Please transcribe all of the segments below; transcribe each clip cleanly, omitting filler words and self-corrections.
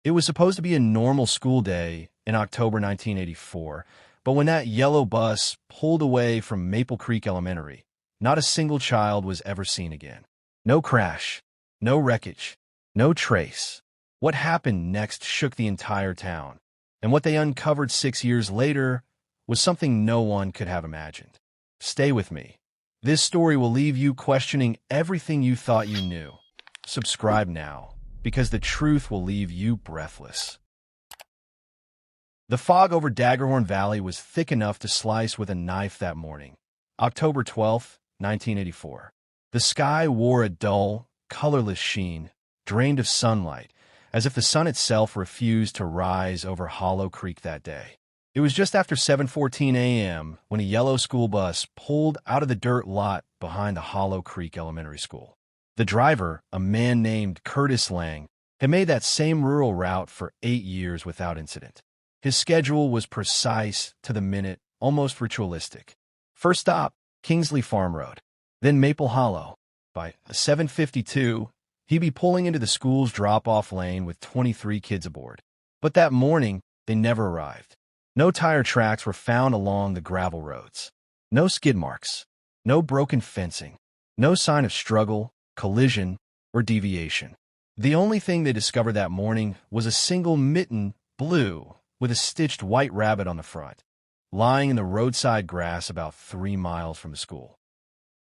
It was supposed to be a normal school day in October 1984, but when that yellow bus pulled away from Maple Creek Elementary, not a single child was ever seen again. No crash, no wreckage, no trace. What happened next shook the entire town, and what they uncovered 6 years later was something no one could have imagined. Stay with me. This story will leave you questioning everything you thought you knew. Subscribe now, because the truth will leave you breathless. The fog over Daggerhorn Valley was thick enough to slice with a knife that morning, October 12, 1984. The sky wore a dull, colorless sheen, drained of sunlight, as if the sun itself refused to rise over Hollow Creek that day. It was just after 7:14 a.m. when a yellow school bus pulled out of the dirt lot behind the Hollow Creek Elementary School. The driver, a man named Curtis Lang, had made that same rural route for 8 years without incident. His schedule was precise to the minute, almost ritualistic. First stop, Kingsley Farm Road, then Maple Hollow. By 7:52, he'd be pulling into the school's drop-off lane with 23 kids aboard. But that morning, they never arrived. No tire tracks were found along the gravel roads. No skid marks. No broken fencing. No sign of struggle, collision, or deviation. The only thing they discovered that morning was a single mitten, blue, with a stitched white rabbit on the front, lying in the roadside grass about 3 miles from the school.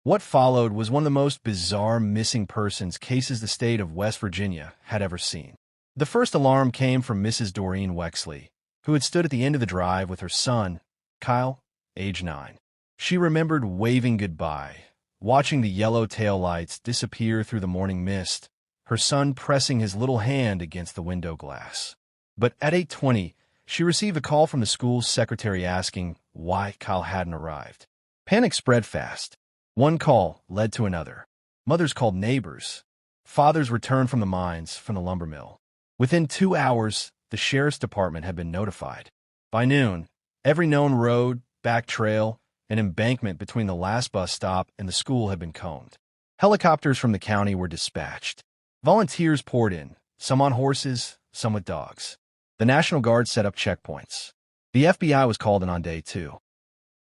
What followed was one of the most bizarre missing persons cases the state of West Virginia had ever seen. The first alarm came from Mrs. Doreen Wexley, who had stood at the end of the drive with her son, Kyle, age 9. She remembered waving goodbye, watching the yellow taillights disappear through the morning mist, her son pressing his little hand against the window glass. But at 8:20, she received a call from the school's secretary asking why Kyle hadn't arrived. Panic spread fast. One call led to another. Mothers called neighbors. Fathers returned from the mines, from the lumber mill. Within 2 hours, the sheriff's department had been notified. By noon, every known road, back trail, and embankment between the last bus stop and the school had been combed. Helicopters from the county were dispatched. Volunteers poured in, some on horses, some with dogs. The National Guard set up checkpoints. The FBI was called in on day 2.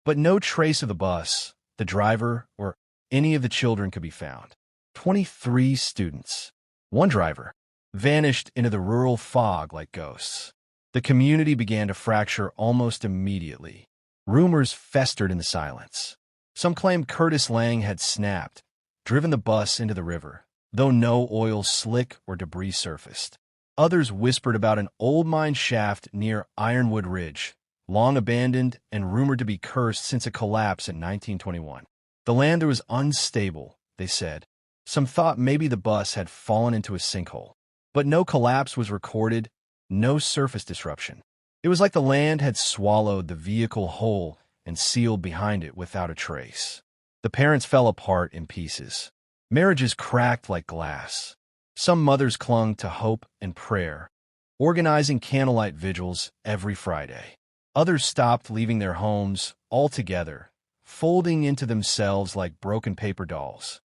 But no trace of the bus, the driver, or any of the children could be found. 23 students, one driver, vanished into the rural fog like ghosts. The community began to fracture almost immediately. Rumors festered in the silence. Some claimed Curtis Lang had snapped, driven the bus into the river, though no oil slick or debris surfaced. Others whispered about an old mine shaft near Ironwood Ridge, long abandoned and rumored to be cursed since a collapse in 1921. The land there was unstable, they said. Some thought maybe the bus had fallen into a sinkhole. But no collapse was recorded, no surface disruption. It was like the land had swallowed the vehicle whole and sealed behind it without a trace. The parents fell apart in pieces. Marriages cracked like glass. Some mothers clung to hope and prayer, organizing candlelight vigils every Friday. Others stopped leaving their homes altogether, folding into themselves like broken paper dolls.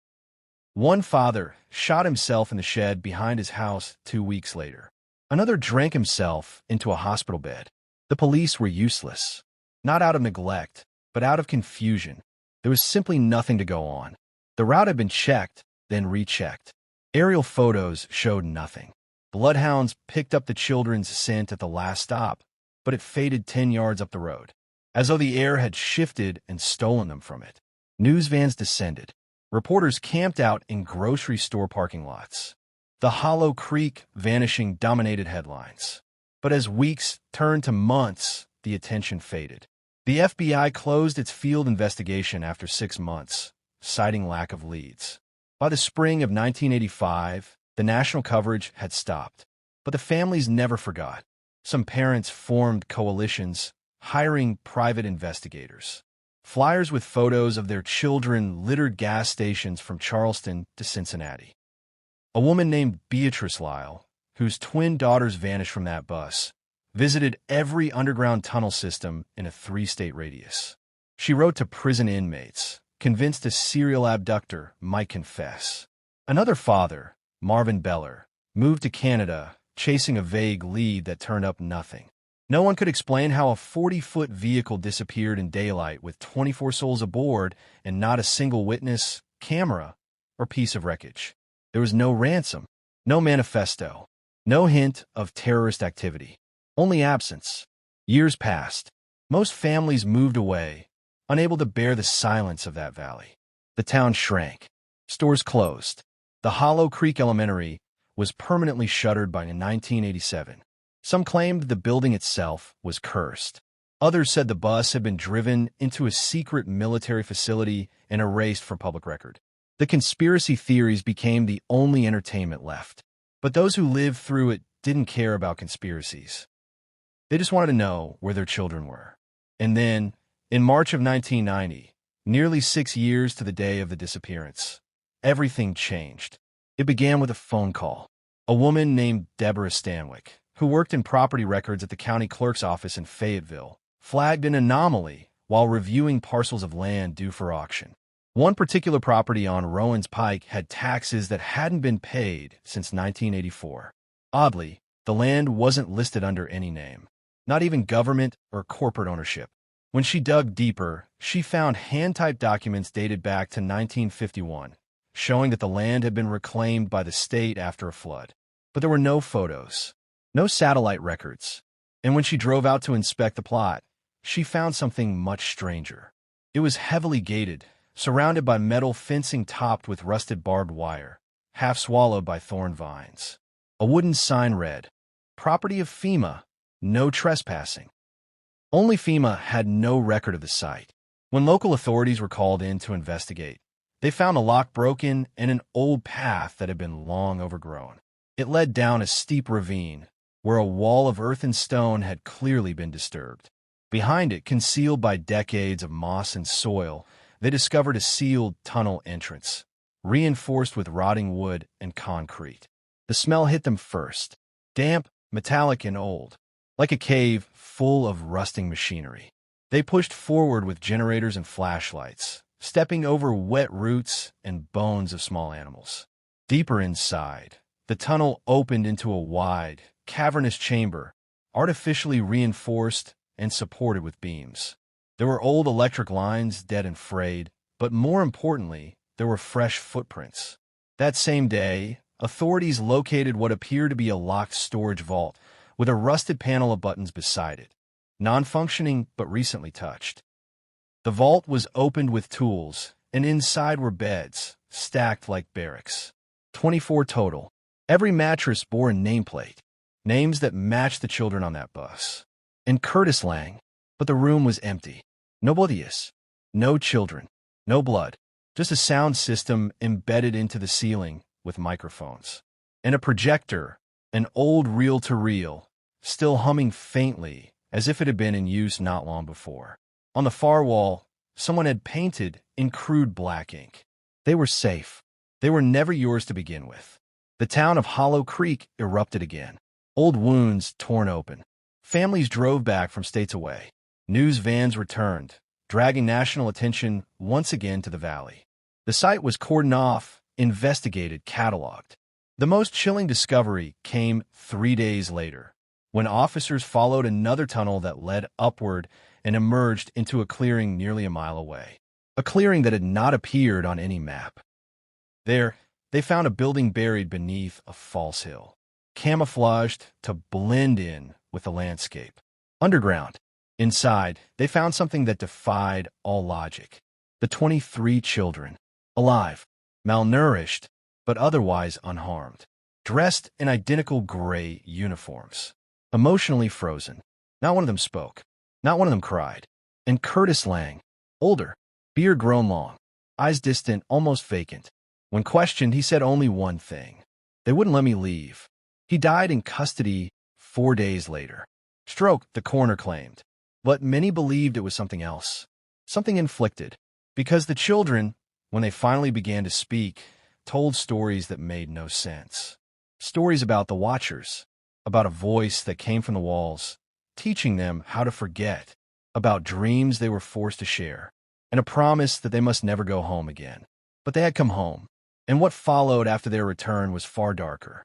One father shot himself in the shed behind his house 2 weeks later. Another drank himself into a hospital bed. The police were useless, not out of neglect, but out of confusion. There was simply nothing to go on. The route had been checked, then rechecked. Aerial photos showed nothing. Bloodhounds picked up the children's scent at the last stop, but it faded 10 yards up the road, as though the air had shifted and stolen them from it. News vans descended. Reporters camped out in grocery store parking lots. The Hollow Creek vanishing dominated headlines. But as weeks turned to months, the attention faded. The FBI closed its field investigation after 6 months, citing lack of leads. By the spring of 1985, the national coverage had stopped. But the families never forgot. Some parents formed coalitions, hiring private investigators. Flyers with photos of their children littered gas stations from Charleston to Cincinnati. A woman named Beatrice Lyle, whose twin daughters vanished from that bus, visited every underground tunnel system in a 3-state radius. She wrote to prison inmates, convinced a serial abductor might confess. Another father, Marvin Beller, moved to Canada, chasing a vague lead that turned up nothing. No one could explain how a 40-foot vehicle disappeared in daylight with 24 souls aboard and not a single witness, camera, or piece of wreckage. There was no ransom, no manifesto, no hint of terrorist activity, only absence. Years passed. Most families moved away, unable to bear the silence of that valley. The town shrank. Stores closed. The Hollow Creek Elementary was permanently shuttered by 1987. Some claimed the building itself was cursed. Others said the bus had been driven into a secret military facility and erased from public record. The conspiracy theories became the only entertainment left. But those who lived through it didn't care about conspiracies. They just wanted to know where their children were. And then, in March of 1990, nearly 6 years to the day of the disappearance, everything changed. It began with a phone call. A woman named Deborah Stanwyck, who worked in property records at the county clerk's office in Fayetteville, flagged an anomaly while reviewing parcels of land due for auction. One particular property on Rowan's Pike had taxes that hadn't been paid since 1984. Oddly, the land wasn't listed under any name, not even government or corporate ownership. When she dug deeper, she found hand-typed documents dated back to 1951, showing that the land had been reclaimed by the state after a flood. But there were no photos, no satellite records. And when she drove out to inspect the plot, she found something much stranger. It was heavily gated, surrounded by metal fencing topped with rusted barbed wire, half swallowed by thorn vines. A wooden sign read, "Property of FEMA, no trespassing." Only FEMA had no record of the site. When local authorities were called in to investigate, they found a lock broken and an old path that had been long overgrown. It led down a steep ravine, where a wall of earth and stone had clearly been disturbed. Behind it, concealed by decades of moss and soil, they discovered a sealed tunnel entrance, reinforced with rotting wood and concrete. The smell hit them first, damp, metallic, and old, like a cave full of rusting machinery. They pushed forward with generators and flashlights, stepping over wet roots and bones of small animals. Deeper inside, the tunnel opened into a wide, cavernous chamber, artificially reinforced and supported with beams. There were old electric lines, dead and frayed, but more importantly, there were fresh footprints. That same day, authorities located what appeared to be a locked storage vault with a rusted panel of buttons beside it, non-functioning but recently touched. The vault was opened with tools, and inside were beds, stacked like barracks. 24 total. Every mattress bore a nameplate, names that matched the children on that bus. And Curtis Lang, but the room was empty. No bodies, no children, no blood, just a sound system embedded into the ceiling with microphones. And a projector, an old reel-to-reel, still humming faintly as if it had been in use not long before. On the far wall, someone had painted in crude black ink. They were safe. They were never yours to begin with. The town of Hollow Creek erupted again. Old wounds torn open. Families drove back from states away. News vans returned, dragging national attention once again to the valley. The site was cordoned off, investigated, cataloged. The most chilling discovery came 3 days later, when officers followed another tunnel that led upward and emerged into a clearing nearly a mile away. A clearing that had not appeared on any map. There, they found a building buried beneath a false hill, camouflaged to blend in with the landscape. Underground, inside, they found something that defied all logic. The 23 children, alive, malnourished, but otherwise unharmed, dressed in identical gray uniforms, emotionally frozen. Not one of them spoke. Not one of them cried. And Curtis Lang, older, beard grown long, eyes distant, almost vacant. When questioned, he said only one thing. They wouldn't let me leave. He died in custody 4 days later. Stroke, the coroner claimed. But many believed it was something else. Something inflicted. Because the children, when they finally began to speak, told stories that made no sense. Stories about the Watchers, about a voice that came from the walls, teaching them how to forget, about dreams they were forced to share, and a promise that they must never go home again. But they had come home, and what followed after their return was far darker.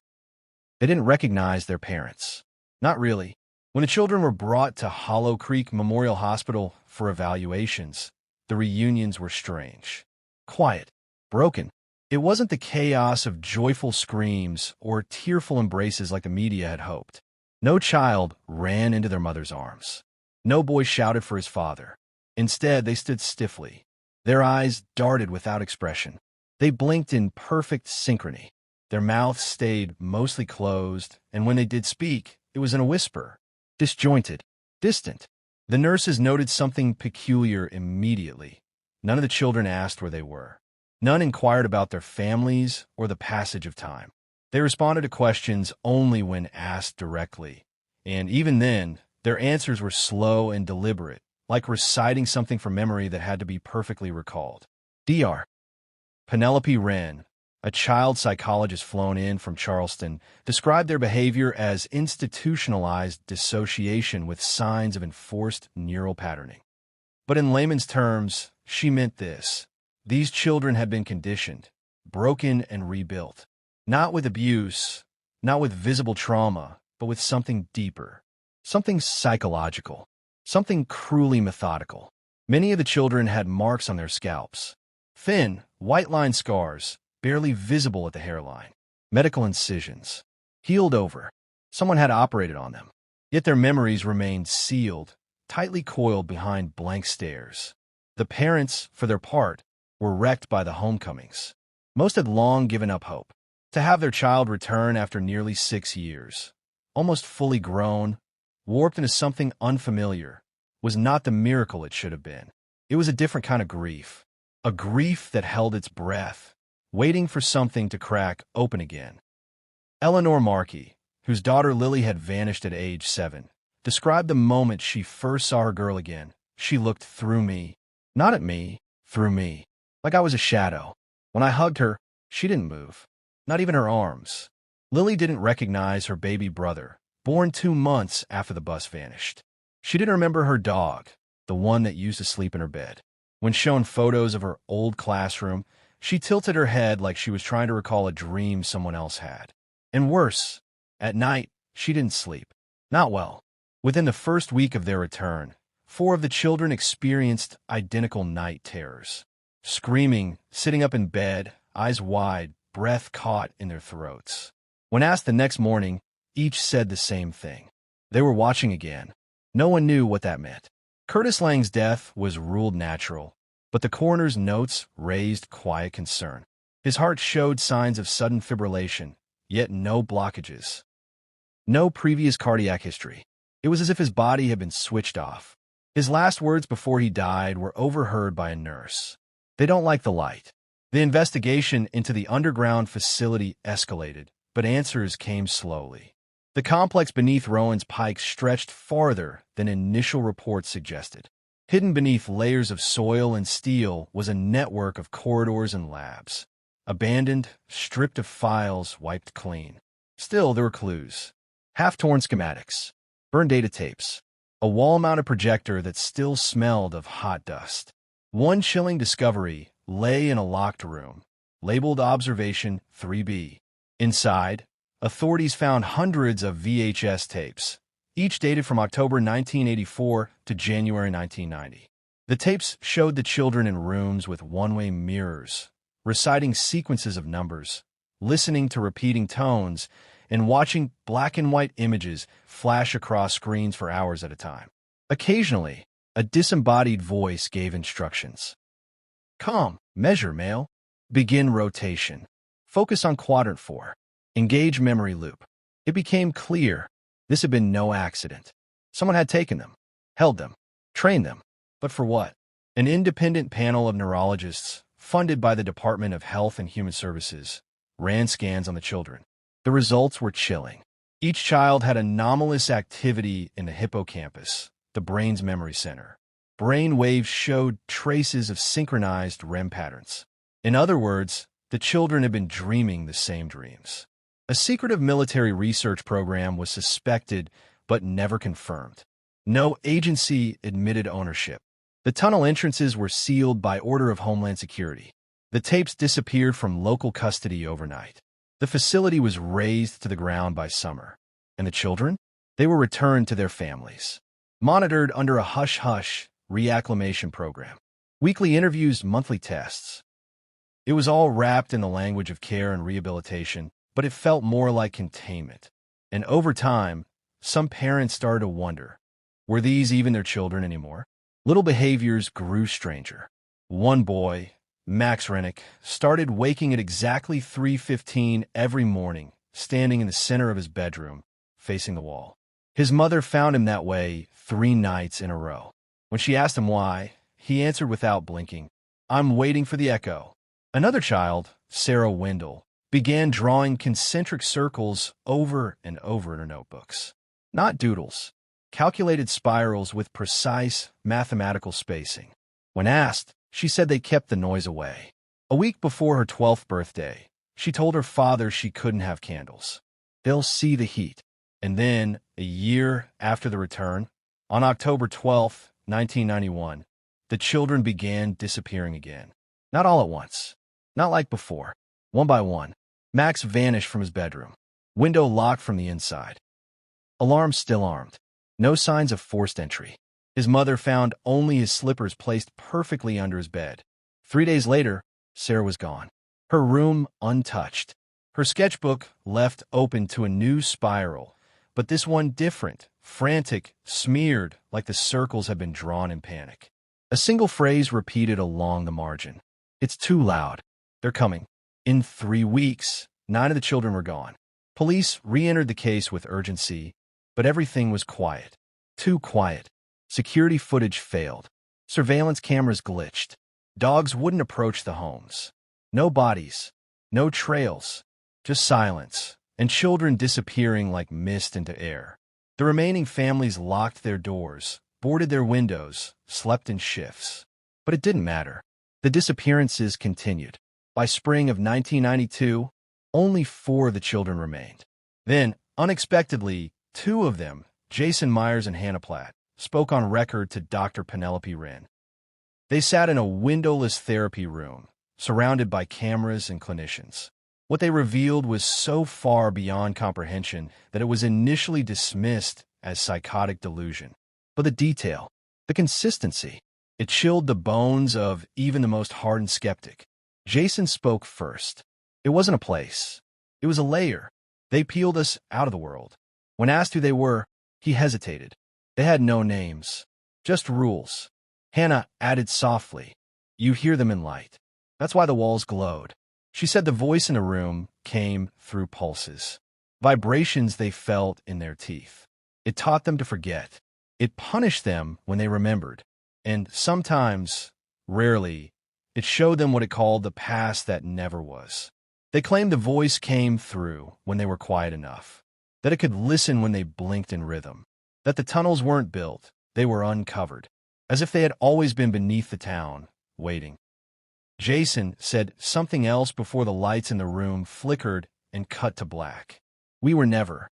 They didn't recognize their parents. Not really. When the children were brought to Hollow Creek Memorial Hospital for evaluations, the reunions were strange. Quiet. Broken. It wasn't the chaos of joyful screams or tearful embraces like the media had hoped. No child ran into their mother's arms. No boy shouted for his father. Instead, they stood stiffly. Their eyes darted without expression. They blinked in perfect synchrony. Their mouths stayed mostly closed, and when they did speak, it was in a whisper. Disjointed. Distant. The nurses noted something peculiar immediately. None of the children asked where they were. None inquired about their families or the passage of time. They responded to questions only when asked directly. And even then, their answers were slow and deliberate, like reciting something from memory that had to be perfectly recalled. Dr. Penelope Wren, a child psychologist flown in from Charleston, described their behavior as institutionalized dissociation with signs of enforced neural patterning. But in layman's terms, she meant this. These children had been conditioned, broken and rebuilt. Not with abuse, not with visible trauma, but with something deeper. Something psychological. Something cruelly methodical. Many of the children had marks on their scalps. Thin, white-lined scars, barely visible at the hairline. Medical incisions. Healed over. Someone had operated on them. Yet their memories remained sealed, tightly coiled behind blank stares. The parents, for their part, were wrecked by the homecomings. Most had long given up hope. To have their child return after nearly 6 years, almost fully grown, warped into something unfamiliar, was not the miracle it should have been. It was a different kind of grief. A grief that held its breath, waiting for something to crack open again. Eleanor Markey, whose daughter Lily had vanished at age 7, described the moment she first saw her girl again. She looked through me. Not at me, through me. Like I was a shadow. When I hugged her, she didn't move. Not even her arms. Lily didn't recognize her baby brother, born 2 months after the bus vanished. She didn't remember her dog, the one that used to sleep in her bed. When shown photos of her old classroom, she tilted her head like she was trying to recall a dream someone else had. And worse, at night, she didn't sleep. Not well. Within the first week of their return, 4 of the children experienced identical night terrors. Screaming, sitting up in bed, eyes wide, breath caught in their throats. When asked the next morning, each said the same thing. They were watching again. No one knew what that meant. Curtis Lang's death was ruled natural, but the coroner's notes raised quiet concern. His heart showed signs of sudden fibrillation, yet no blockages. No previous cardiac history. It was as if his body had been switched off. His last words before he died were overheard by a nurse. They don't like the light. The investigation into the underground facility escalated, but answers came slowly. The complex beneath Rowan's Pike stretched farther than initial reports suggested. Hidden beneath layers of soil and steel was a network of corridors and labs. Abandoned, stripped of files, wiped clean. Still, there were clues. Half-torn schematics, burned data tapes, a wall-mounted projector that still smelled of hot dust. One chilling discovery lay in a locked room, labeled Observation 3B. Inside, authorities found hundreds of VHS tapes, each dated from October 1984 to January 1990. The tapes showed the children in rooms with one-way mirrors, reciting sequences of numbers, listening to repeating tones, and watching black-and-white images flash across screens for hours at a time. Occasionally, a disembodied voice gave instructions. Calm, measure, male. Begin rotation. Focus on quadrant 4. Engage memory loop. It became clear this had been no accident. Someone had taken them, held them, trained them. But for what? An independent panel of neurologists, funded by the Department of Health and Human Services, ran scans on the children. The results were chilling. Each child had anomalous activity in the hippocampus, the brain's memory center. Brain waves showed traces of synchronized REM patterns. In other words, the children had been dreaming the same dreams. A secretive military research program was suspected but never confirmed. No agency admitted ownership. The tunnel entrances were sealed by order of Homeland Security. The tapes disappeared from local custody overnight. The facility was razed to the ground by summer. And the children? They were returned to their families, monitored under a hush-hush reacclimation program. Weekly interviews, monthly tests. It was all wrapped in the language of care and rehabilitation, but it felt more like containment. And over time, some parents started to wonder, were these even their children anymore? Little behaviors grew stranger. One boy, Max Rennick, started waking at exactly 3:15 every morning, standing in the center of his bedroom, facing the wall. His mother found him that way 3 nights in a row. When she asked him why, he answered without blinking, "I'm waiting for the echo." Another child, Sarah Wendell, began drawing concentric circles over and over in her notebooks. Not doodles, calculated spirals with precise mathematical spacing. When asked, she said they kept the noise away. A week before her 12th birthday, she told her father she couldn't have candles. They'll see the heat. And then, a year after the return, on October 12, 1991, the children began disappearing again. Not all at once. Not like before. One by one, Max vanished from his bedroom. Window locked from the inside. Alarm still armed. No signs of forced entry. His mother found only his slippers placed perfectly under his bed. 3 days later, Sarah was gone. Her room untouched. Her sketchbook left open to a new spiral, but this one different, frantic, smeared like the circles had been drawn in panic. A single phrase repeated along the margin. "It's too loud. They're coming." In 3 weeks, 9 of the children were gone. Police re-entered the case with urgency, but everything was quiet. Too quiet. Security footage failed. Surveillance cameras glitched. Dogs wouldn't approach the homes. No bodies. No trails. Just silence. And children disappearing like mist into air. The remaining families locked their doors, boarded their windows, slept in shifts. But it didn't matter. The disappearances continued. By spring of 1992, only 4 of the children remained. Then, unexpectedly, 2 of them, Jason Myers and Hannah Platt, spoke on record to Dr. Penelope Wren. They sat in a windowless therapy room, surrounded by cameras and clinicians. What they revealed was so far beyond comprehension that it was initially dismissed as psychotic delusion. But the detail, the consistency, it chilled the bones of even the most hardened skeptic. Jason spoke first. It wasn't a place. It was a layer. They peeled us out of the world. When asked who they were, he hesitated. They had no names, just rules. Hannah added softly, "You hear them in light. That's why the walls glowed." She said the voice in the room came through pulses, vibrations they felt in their teeth. It taught them to forget. It punished them when they remembered. And sometimes, rarely, it showed them what it called the past that never was. They claimed the voice came through when they were quiet enough, that it could listen when they blinked in rhythm, that the tunnels weren't built, they were uncovered, as if they had always been beneath the town, waiting. Jason said something else before the lights in the room flickered and cut to black. "We were never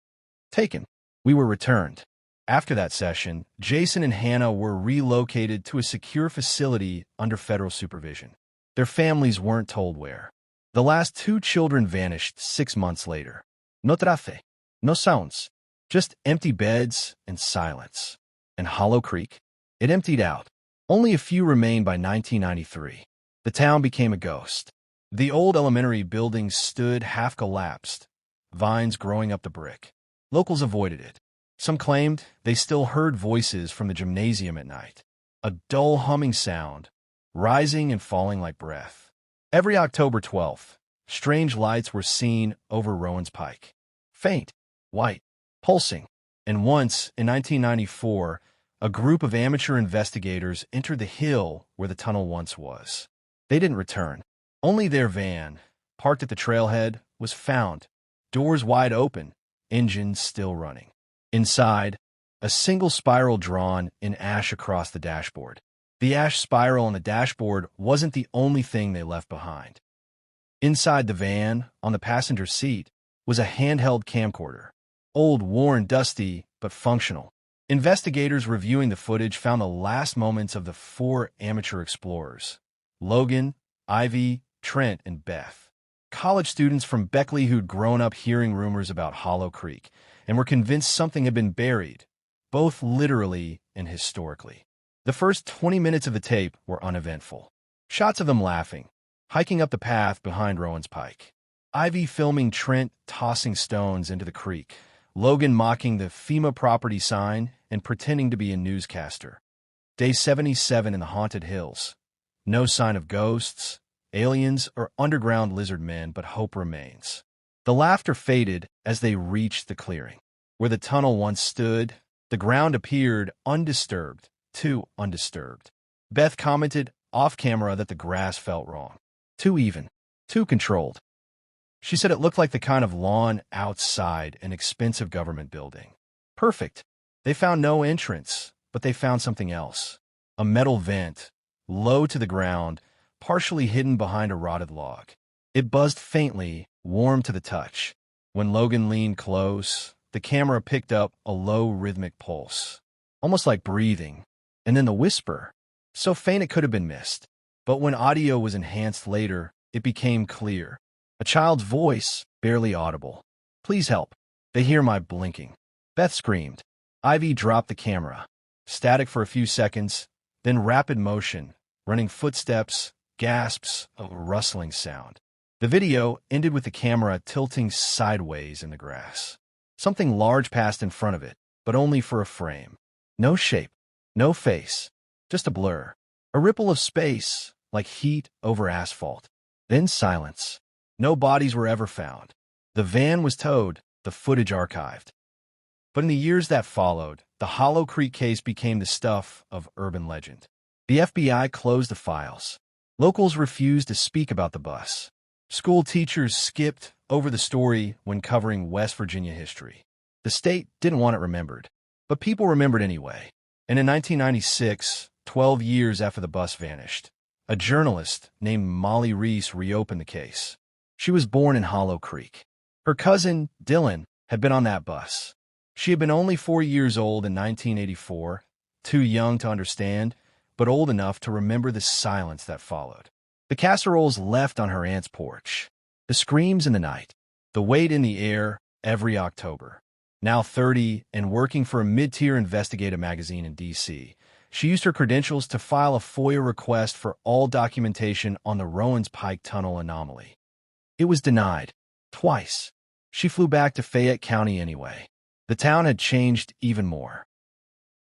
taken. We were returned." After that session, Jason and Hannah were relocated to a secure facility under federal supervision. Their families weren't told where. The last 2 children vanished 6 months later. No trace, no sounds, just empty beds and silence. And Hollow Creek? It emptied out. Only a few remained by 1993. The town became a ghost. The old elementary building stood half-collapsed, vines growing up the brick. Locals avoided it. Some claimed they still heard voices from the gymnasium at night, a dull humming sound, rising and falling like breath. Every October 12th, strange lights were seen over Rowan's Pike. Faint, white, pulsing. And once, in 1994, a group of amateur investigators entered the hill where the tunnel once was. They didn't return. Only their van, parked at the trailhead, was found, doors wide open, engines still running. Inside, a single spiral drawn in ash across the dashboard. The ash spiral on the dashboard wasn't the only thing they left behind. Inside the van, on the passenger seat, was a handheld camcorder. Old, worn, dusty, but functional. Investigators reviewing the footage found the last moments of the 4 amateur explorers: Logan, Ivy, Trent, and Beth. college students from Beckley who'd grown up hearing rumors about Hollow Creek and were convinced something had been buried, both literally and historically. The first 20 minutes of the tape were uneventful. Shots of them laughing, hiking up the path behind Rowan's Pike. Ivy filming Trent tossing stones into the creek, Logan mocking the FEMA property sign and pretending to be a newscaster. Day 77 in the haunted hills. No sign of ghosts, aliens, or underground lizard men, but hope remains. The laughter faded as they reached the clearing. Where the tunnel once stood, the ground appeared undisturbed, too undisturbed. Beth commented off-camera that the grass felt wrong. Too even, too controlled. She said it looked like the kind of lawn outside an expensive government building. Perfect. They found no entrance, but they found something else. A metal vent, low to the ground, partially hidden behind a rotted log. It buzzed faintly, warm to the touch. When Logan leaned close, the camera picked up a low rhythmic pulse, almost like breathing, and then the whisper, so faint it could have been missed. But when audio was enhanced later, it became clear. A child's voice, barely audible. Please help. They hear my blinking. Beth screamed. Ivy dropped the camera. Static for a few seconds, then rapid motion, running footsteps, gasps, a rustling sound. The video ended with the camera tilting sideways in the grass. Something large passed in front of it, but only for a frame. No shape, no face, just a blur. A ripple of space, like heat over asphalt. Then silence. No bodies were ever found. The van was towed, the footage archived. But in the years that followed, the Hollow Creek case became the stuff of urban legend. The FBI closed the files. Locals refused to speak about the bus. School teachers skipped over the story when covering West Virginia history. The state didn't want it remembered, but people remembered anyway. And in 1996, 12 years after the bus vanished, a journalist named Molly Reese reopened the case. She was born in Hollow Creek. Her cousin, Dylan, had been on that bus. She had been only 4 years old in 1984, too young to understand, but old enough to remember the silence that followed. The casseroles left on her aunt's porch. The screams in the night. The weight in the air every October. Now 30 and working for a mid-tier investigative magazine in D.C., she used her credentials to file a FOIA request for all documentation on the Rowan's Pike Tunnel anomaly. It was denied. Twice. She flew back to Fayette County anyway. The town had changed even more.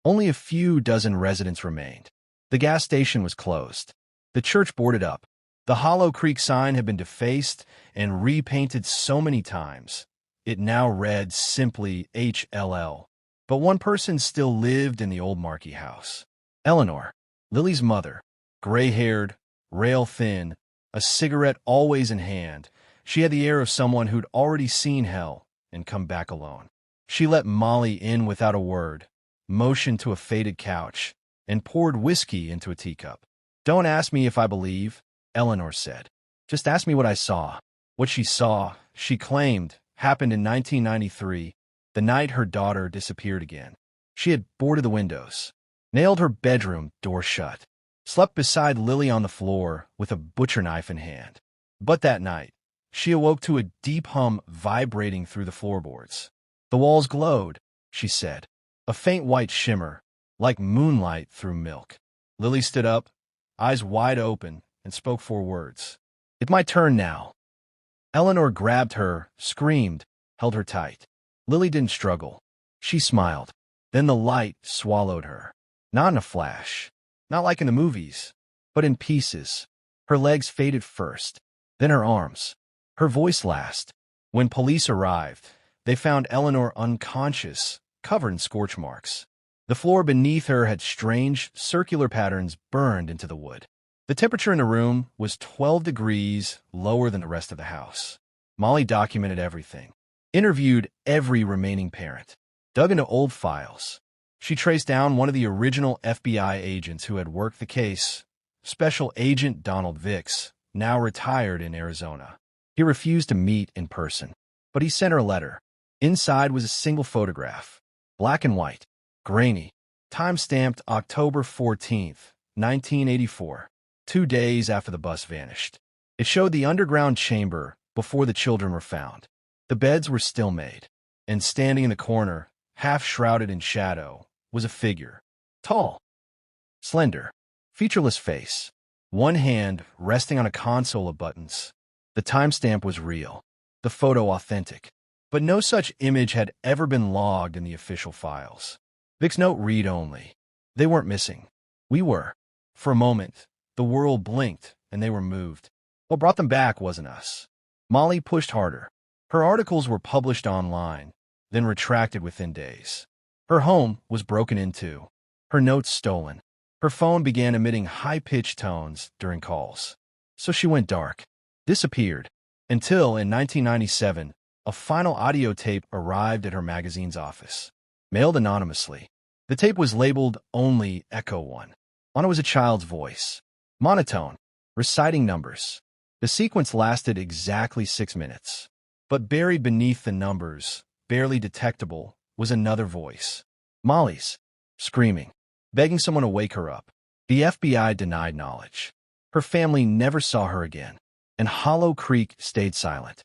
Only a few dozen residents remained. The gas station was closed. The church boarded up. The Hollow Creek sign had been defaced and repainted so many times. It now read simply HLL. But one person still lived in the old Markey house. Eleanor, Lily's mother, gray-haired, rail-thin, a cigarette always in hand. She had the air of someone who'd already seen hell and come back alone. She let Molly in without a word, motioned to a faded couch, and poured whiskey into a teacup. "Don't ask me if I believe," Eleanor said. "Just ask me what I saw." What she saw, she claimed, happened in 1993, the night her daughter disappeared again. She had boarded the windows, nailed her bedroom door shut, slept beside Lily on the floor with a butcher knife in hand. But that night, she awoke to a deep hum vibrating through the floorboards. The walls glowed, she said, a faint white shimmer, like moonlight through milk. Lily stood up, eyes wide open, and spoke 4 words. "It's my turn now." Eleanor grabbed her, screamed, held her tight. Lily didn't struggle. She smiled. Then the light swallowed her. Not in a flash, not like in the movies, but in pieces. Her legs faded first, then her arms. Her voice last. When police arrived, they found Eleanor unconscious, covered in scorch marks. The floor beneath her had strange, circular patterns burned into the wood. The temperature in the room was 12 degrees lower than the rest of the house. Molly documented everything, interviewed every remaining parent, dug into old files. She traced down one of the original FBI agents who had worked the case, Special Agent Donald Vicks, now retired in Arizona. He refused to meet in person, but he sent her a letter. Inside was a single photograph, black and white, grainy, time-stamped October 14th, 1984, 2 days after the bus vanished. It showed the underground chamber, before the children were found. The beds were still made, and standing in the corner, half shrouded in shadow, was a figure. Tall, slender, featureless face, one hand resting on a console of buttons. The timestamp was real, the photo authentic, but no such image had ever been logged in the official files. Vic's note read only. They weren't missing. We were. For a moment, the world blinked and they were moved. What brought them back wasn't us. Molly pushed harder. Her articles were published online, then retracted within days. Her home was broken into, her notes stolen. Her phone began emitting high-pitched tones during calls. So she went dark, disappeared, until in 1997, a final audio tape arrived at her magazine's office, mailed anonymously. The tape was labeled only Echo 1. On it was a child's voice, monotone, reciting numbers. The sequence lasted exactly 6 minutes. But buried beneath the numbers, barely detectable, was another voice. Molly's, screaming, begging someone to wake her up. The FBI denied knowledge. Her family never saw her again, and Hollow Creek stayed silent.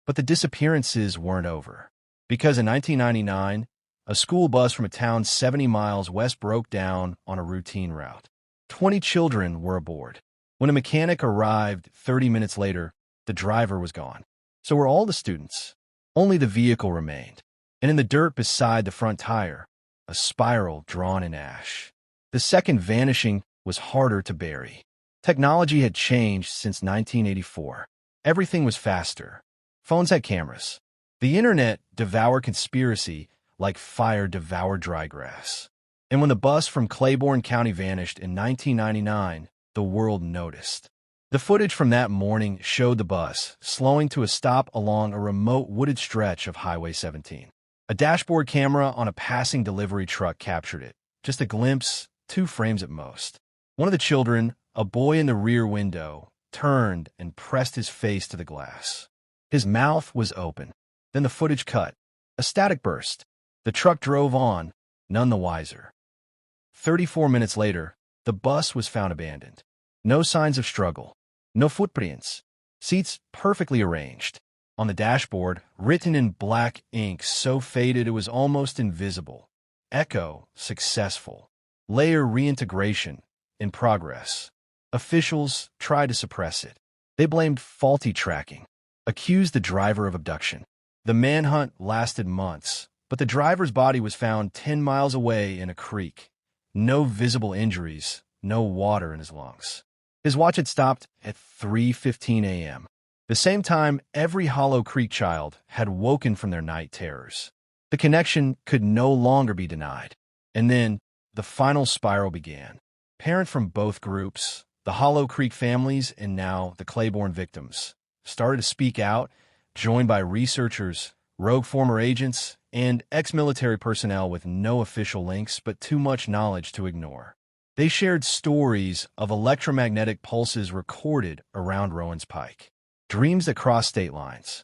But the disappearances weren't over, because in 1999, a school bus from a town 70 miles west broke down on a routine route. 20 children were aboard. When a mechanic arrived 30 minutes later, the driver was gone. So were all the students. Only the vehicle remained, and in the dirt beside the front tire, a spiral drawn in ash. The second vanishing was harder to bury. Technology had changed since 1984. Everything was faster. Phones had cameras. The internet devoured conspiracy like fire devoured dry grass. And when the bus from Claiborne County vanished in 1999, the world noticed. The footage from that morning showed the bus slowing to a stop along a remote wooded stretch of Highway 17. A dashboard camera on a passing delivery truck captured it. Just a glimpse, 2 frames at most. One of the children, a boy in the rear window, turned and pressed his face to the glass. His mouth was open. Then the footage cut. A static burst. The truck drove on, none the wiser. 34 minutes later, the bus was found abandoned. No signs of struggle. No footprints. Seats perfectly arranged. On the dashboard, written in black ink so faded it was almost invisible. Echo, successful. Layer reintegration, in progress. Officials tried to suppress it. They blamed faulty tracking, accused the driver of abduction. The manhunt lasted months, but the driver's body was found 10 miles away in a creek. No visible injuries, no water in his lungs. His watch had stopped at 3:15 a.m., the same time every Hollow Creek child had woken from their night terrors. The connection could no longer be denied. And then the final spiral began. Parents from both groups, the Hollow Creek families and now the Claiborne victims, started to speak out, joined by researchers, rogue former agents, and ex-military personnel with no official links but too much knowledge to ignore. They shared stories of electromagnetic pulses recorded around Rowan's Pike, dreams that crossed state lines,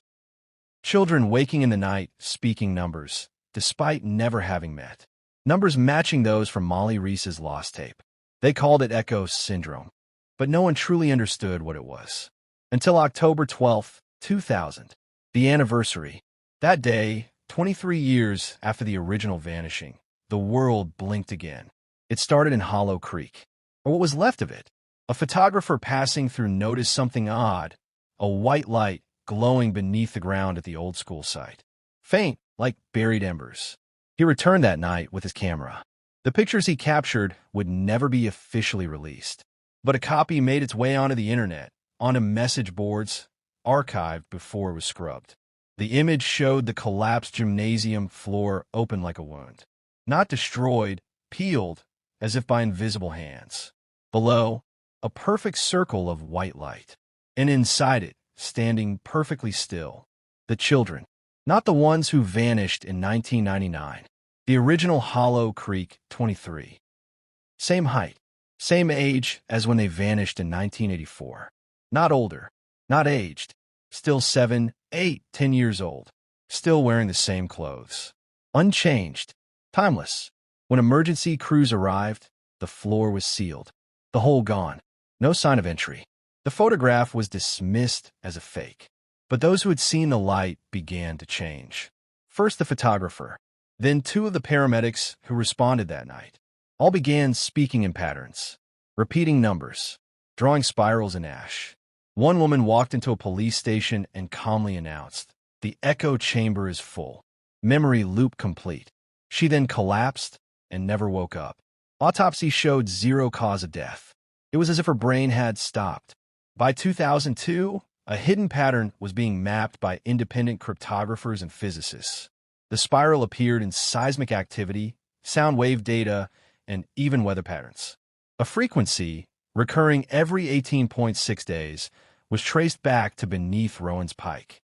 children waking in the night speaking numbers, despite never having met, numbers matching those from Molly Reese's lost tape. They called it Echo Syndrome, but no one truly understood what it was. Until October 12, 2000, the anniversary. That day, 23 years after the original vanishing, the world blinked again. It started in Hollow Creek, or what was left of it. A photographer passing through noticed something odd, a white light glowing beneath the ground at the old school site. Faint, like buried embers. He returned that night with his camera. The pictures he captured would never be officially released, but a copy made its way onto the internet, onto message boards, archived before it was scrubbed. The image showed the collapsed gymnasium floor open like a wound. Not destroyed, peeled, as if by invisible hands. Below, a perfect circle of white light. And inside it, standing perfectly still, the children. Not the ones who vanished in 1999. The original Hollow Creek 23. Same height, same age as when they vanished in 1984. Not older, not aged. Still 7, 8, 10 years old. Still wearing the same clothes. Unchanged, timeless. When emergency crews arrived, the floor was sealed. The hole gone. No sign of entry. The photograph was dismissed as a fake. But those who had seen the light began to change. First the photographer, then two of the paramedics who responded that night. All began speaking in patterns, repeating numbers, drawing spirals in ash. One woman walked into a police station and calmly announced, "The echo chamber is full. Memory loop complete." She then collapsed and never woke up. Autopsy showed zero cause of death. It was as if her brain had stopped. By 2002, a hidden pattern was being mapped by independent cryptographers and physicists. The spiral appeared in seismic activity, sound wave data, and even weather patterns. A frequency, recurring every 18.6 days, was traced back to beneath Rowan's Pike.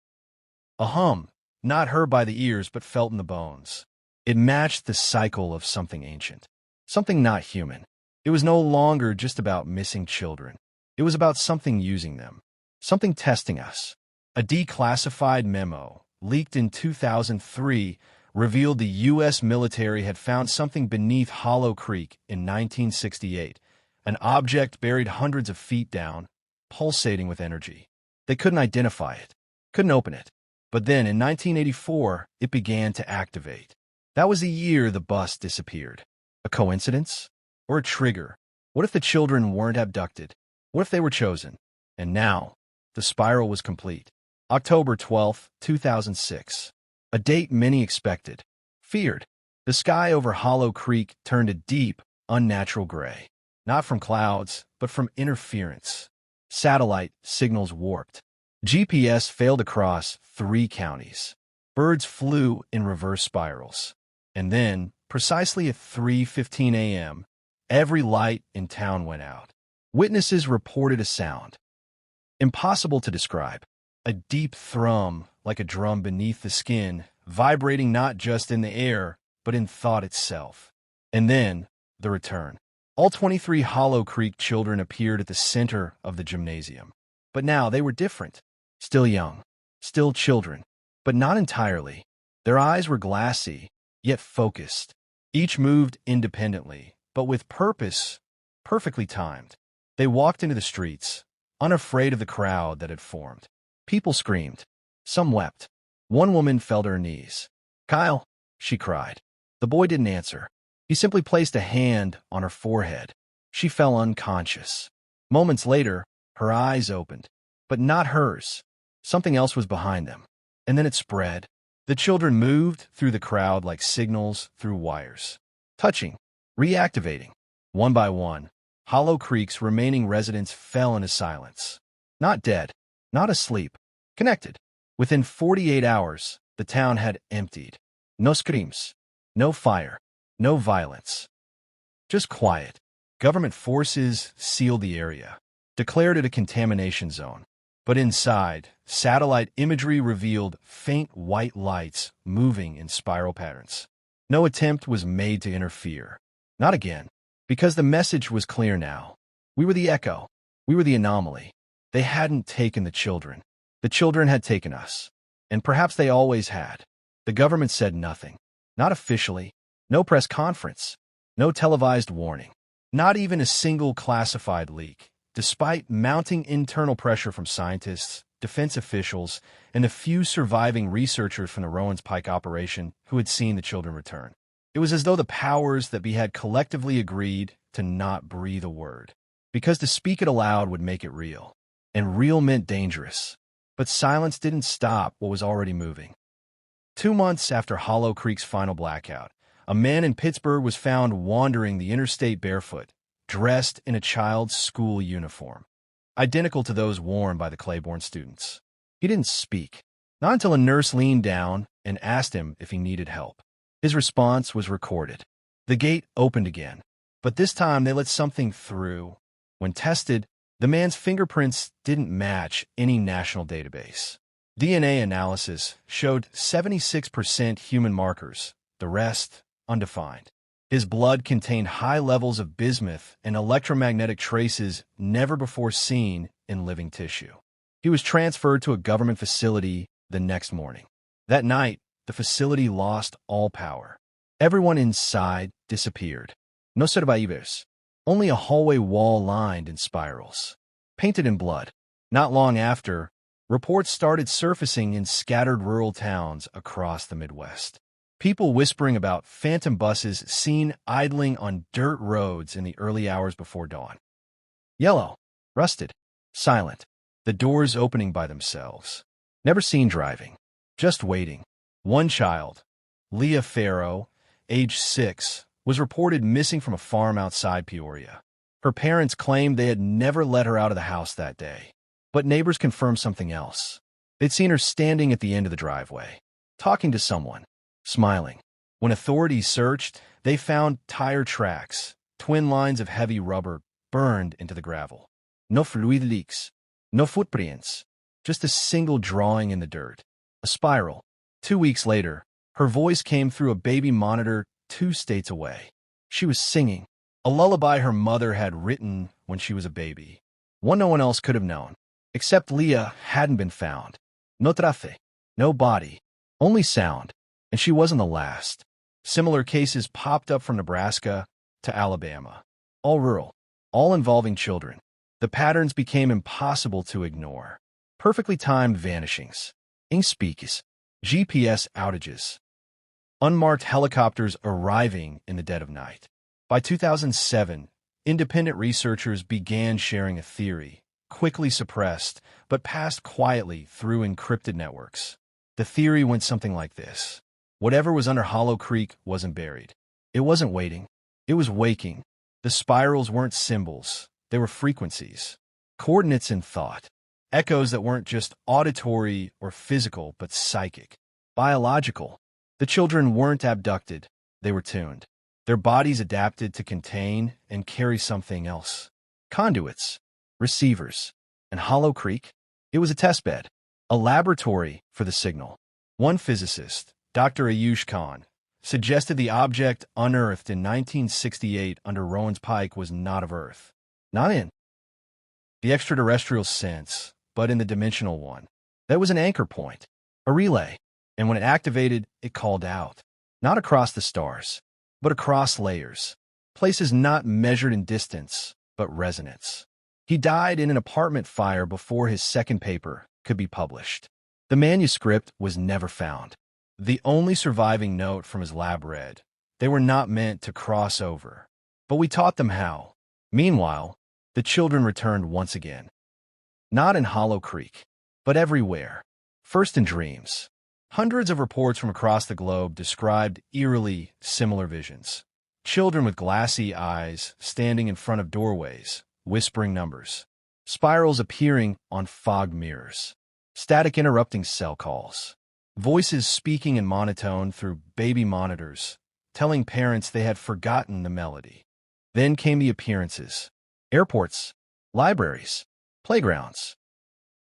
A hum, not heard by the ears but felt in the bones. It matched the cycle of something ancient, something not human. It was no longer just about missing children. It was about something using them, something testing us. A declassified memo, leaked in 2003, revealed the U.S. military had found something beneath Hollow Creek in 1968, an object buried hundreds of feet down, pulsating with energy. They couldn't identify it, couldn't open it. But then, in 1984, it began to activate. That was the year the bus disappeared. A coincidence? Or a trigger? What if the children weren't abducted? What if they were chosen? And now, the spiral was complete. October 12, 2006. A date many expected, feared. The sky over Hollow Creek turned a deep, unnatural gray. Not from clouds, but from interference. Satellite signals warped. GPS failed across 3 counties. Birds flew in reverse spirals. And then, precisely at 3:15 a.m., every light in town went out. Witnesses reported a sound. Impossible to describe. A deep thrum, like a drum beneath the skin, vibrating not just in the air, but in thought itself. And then, the return. All 23 Hollow Creek children appeared at the center of the gymnasium. But now they were different. Still young. Still children. But not entirely. Their eyes were glassy, yet focused. Each moved independently, but with purpose, perfectly timed. They walked into the streets, unafraid of the crowd that had formed. People screamed. Some wept. One woman fell to her knees. "Kyle," she cried. The boy didn't answer. He simply placed a hand on her forehead. She fell unconscious. Moments later, her eyes opened. But not hers. Something else was behind them. And then it spread. The children moved through the crowd like signals through wires. Touching. Reactivating. One by one, Hollow Creek's remaining residents fell into silence. Not dead. Not asleep. Connected. Within 48 hours, the town had emptied. No screams. No fire. No violence. Just quiet. Government forces sealed the area, declared it a contamination zone. But inside, satellite imagery revealed faint white lights moving in spiral patterns. No attempt was made to interfere. Not again. Because the message was clear now. We were the echo. We were the anomaly. They hadn't taken the children. The children had taken us. And perhaps they always had. The government said nothing. Not officially. No press conference. No televised warning. Not even a single classified leak. Despite mounting internal pressure from scientists, defense officials, and a few surviving researchers from the Rowan's Pike operation who had seen the children return. It was as though the powers that be had collectively agreed to not breathe a word, because to speak it aloud would make it real. And real meant dangerous. But silence didn't stop what was already moving. 2 months after Hollow Creek's final blackout, a man in Pittsburgh was found wandering the interstate barefoot, dressed in a child's school uniform, identical to those worn by the Claiborne students. He didn't speak, not until a nurse leaned down and asked him if he needed help. His response was recorded. The gate opened again, but this time they let something through. When tested, the man's fingerprints didn't match any national database. DNA analysis showed 76% human markers, the rest undefined. His blood contained high levels of bismuth and electromagnetic traces never before seen in living tissue. He was transferred to a government facility the next morning. That night, the facility lost all power. Everyone inside disappeared. No survivors. Only a hallway wall lined in spirals, painted in blood. Not long after, Reports started surfacing in scattered rural towns across the Midwest. People whispering about phantom buses seen idling on dirt roads in the early hours before dawn. Yellow, rusted, silent, the doors opening by themselves. Never seen driving, just waiting. One child, Leah Farrow, age 6, was reported missing from a farm outside Peoria. Her parents claimed they had never let her out of the house that day. But neighbors confirmed something else. They'd seen her standing at the end of the driveway, talking to someone, smiling. When authorities searched, they found tire tracks, twin lines of heavy rubber burned into the gravel. No fluid leaks, no footprints, just a single drawing in the dirt. A spiral. 2 weeks later, her voice came through a baby monitor 2 states away. She was singing, a lullaby her mother had written when she was a baby. One no one else could have known, except Leah hadn't been found. No trace, no body, only sound, and she wasn't the last. Similar cases popped up from Nebraska to Alabama. All rural, all involving children. The patterns became impossible to ignore. Perfectly timed vanishings, ink-speaks, GPS outages, unmarked helicopters arriving in the dead of night. By 2007, independent researchers began sharing a theory, quickly suppressed, but passed quietly through encrypted networks. The theory went something like this. Whatever was under Hollow Creek wasn't buried. It wasn't waiting. It was waking. The spirals weren't symbols. They were frequencies, coordinates in thought, echoes that weren't just auditory or physical, but psychic, biological. The children weren't abducted. They were tuned. Their bodies adapted to contain and carry something else. Conduits, receivers, and Hollow Creek? It was a testbed, a laboratory for the signal. One physicist, Dr. Ayush Khan, suggested the object unearthed in 1968 under Rowan's Pike was not of Earth. Not in the extraterrestrial sense, but in the dimensional one. That was an anchor point, a relay, and when it activated, it called out. Not across the stars, but across layers, places not measured in distance, but resonance. He died in an apartment fire before his second paper could be published. The manuscript was never found. The only surviving note from his lab read, "They were not meant to cross over, but we taught them how." Meanwhile, the children returned once again. Not in Hollow Creek, but everywhere. First in dreams. Hundreds of reports from across the globe described eerily similar visions. Children with glassy eyes standing in front of doorways, whispering numbers. Spirals appearing on fogged mirrors. Static interrupting cell calls. Voices speaking in monotone through baby monitors, telling parents they had forgotten the melody. Then came the appearances. Airports, libraries, playgrounds.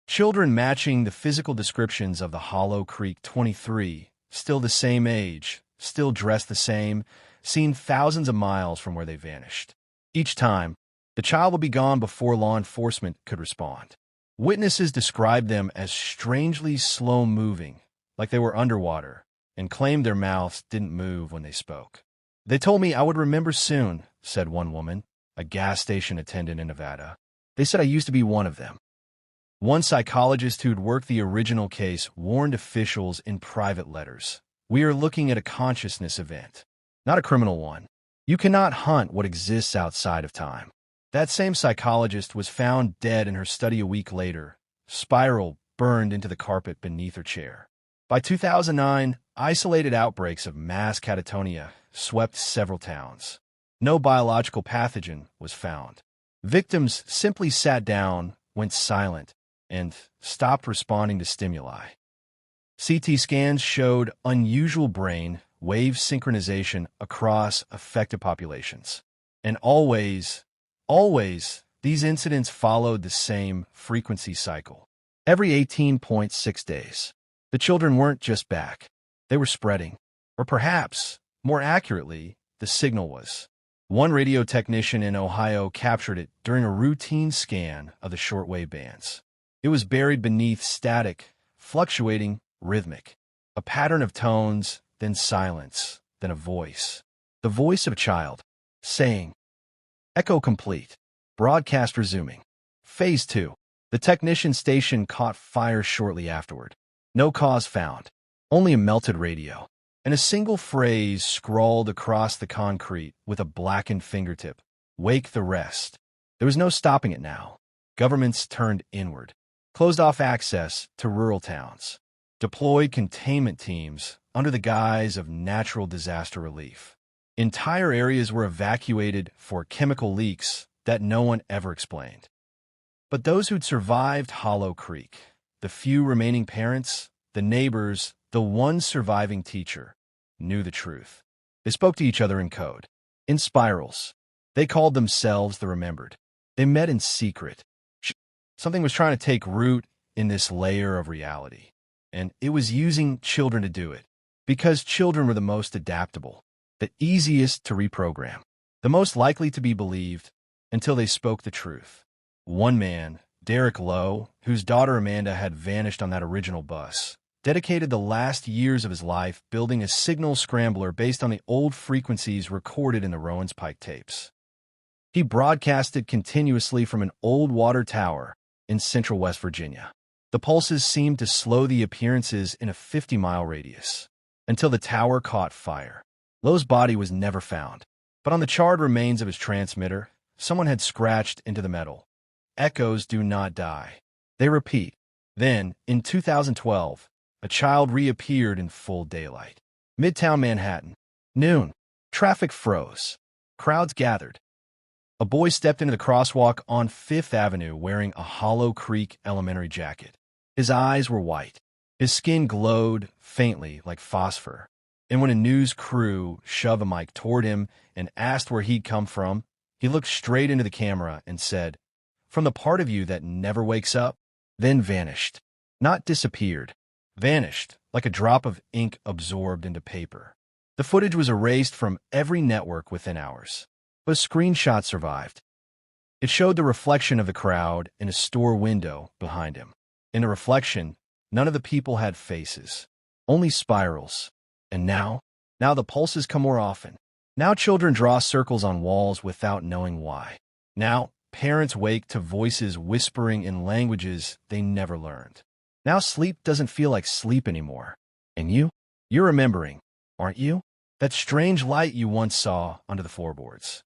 Children matching the physical descriptions of the Hollow Creek 23, still the same age, still dressed the same, seen thousands of miles from where they vanished. Each time, the child would be gone before law enforcement could respond. Witnesses described them as strangely slow-moving, like they were underwater, and claimed their mouths didn't move when they spoke. "They told me I would remember soon," said one woman, a gas station attendant in Nevada. "They said I used to be one of them." One psychologist who'd worked the original case warned officials in private letters, "We are looking at a consciousness event, not a criminal one. You cannot hunt what exists outside of time." That same psychologist was found dead in her study a week later, spiral burned into the carpet beneath her chair. By 2009, isolated outbreaks of mass catatonia swept several towns. No biological pathogen was found. Victims simply sat down, went silent, and stopped responding to stimuli. CT scans showed unusual brain wave synchronization across affected populations. And always, these incidents followed the same frequency cycle. Every 18.6 days. The children weren't just back. They were spreading. Or perhaps, more accurately, the signal was. One radio technician in Ohio captured it during a routine scan of the shortwave bands. It was buried beneath static, fluctuating, rhythmic. A pattern of tones, then silence, then a voice. The voice of a child, saying, "Echo complete. Broadcast resuming. Phase 2. The technician station caught fire shortly afterward. No cause found, only a melted radio, and a single phrase scrawled across the concrete with a blackened fingertip: "Wake the rest." There was no stopping it now. Governments turned inward, closed off access to rural towns, deployed containment teams under the guise of natural disaster relief. Entire areas were evacuated for chemical leaks that no one ever explained. But those who'd survived Hollow Creek, the few remaining parents, the neighbors, the one surviving teacher, knew the truth. They spoke to each other in code, in spirals. They called themselves the Remembered. They met in secret. Something was trying to take root in this layer of reality, and it was using children to do it, because children were the most adaptable, the easiest to reprogram, the most likely to be believed until they spoke the truth. One man, Derek Lowe, whose daughter Amanda had vanished on that original bus, dedicated the last years of his life building a signal scrambler based on the old frequencies recorded in the Rowan's Pike tapes. He broadcasted continuously from an old water tower in central West Virginia. The pulses seemed to slow the appearances in a 50-mile radius, until the tower caught fire. Lowe's body was never found, but on the charred remains of his transmitter, someone had scratched into the metal: "Echoes do not die. They repeat." Then, in 2012, a child reappeared in full daylight. Midtown Manhattan. Noon. Traffic froze. Crowds gathered. A boy stepped into the crosswalk on Fifth Avenue wearing a Hollow Creek Elementary jacket. His eyes were white. His skin glowed faintly like phosphor. And when a news crew shoved a mic toward him and asked where he'd come from, he looked straight into the camera and said, "From the part of you that never wakes up," then vanished. Not disappeared. Vanished, like a drop of ink absorbed into paper. The footage was erased from every network within hours. But a screenshot survived. It showed the reflection of the crowd in a store window behind him. In the reflection, none of the people had faces, only spirals. And now the pulses come more often. Now children draw circles on walls without knowing why. Now parents wake to voices whispering in languages they never learned. Now sleep doesn't feel like sleep anymore. And you're remembering, aren't you? That strange light you once saw under the floorboards.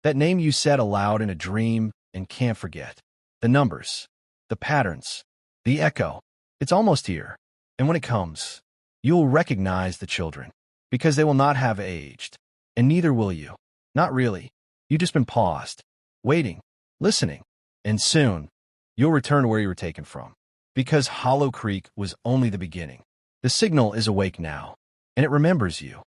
That name you said aloud in a dream and can't forget. The numbers, the patterns, the echo. It's almost here. And when it comes, you'll recognize the children, because they will not have aged. And neither will you. Not really. You've just been paused, waiting, listening. And soon, you'll return to where you were taken from. Because Hollow Creek was only the beginning. The signal is awake now, and it remembers you.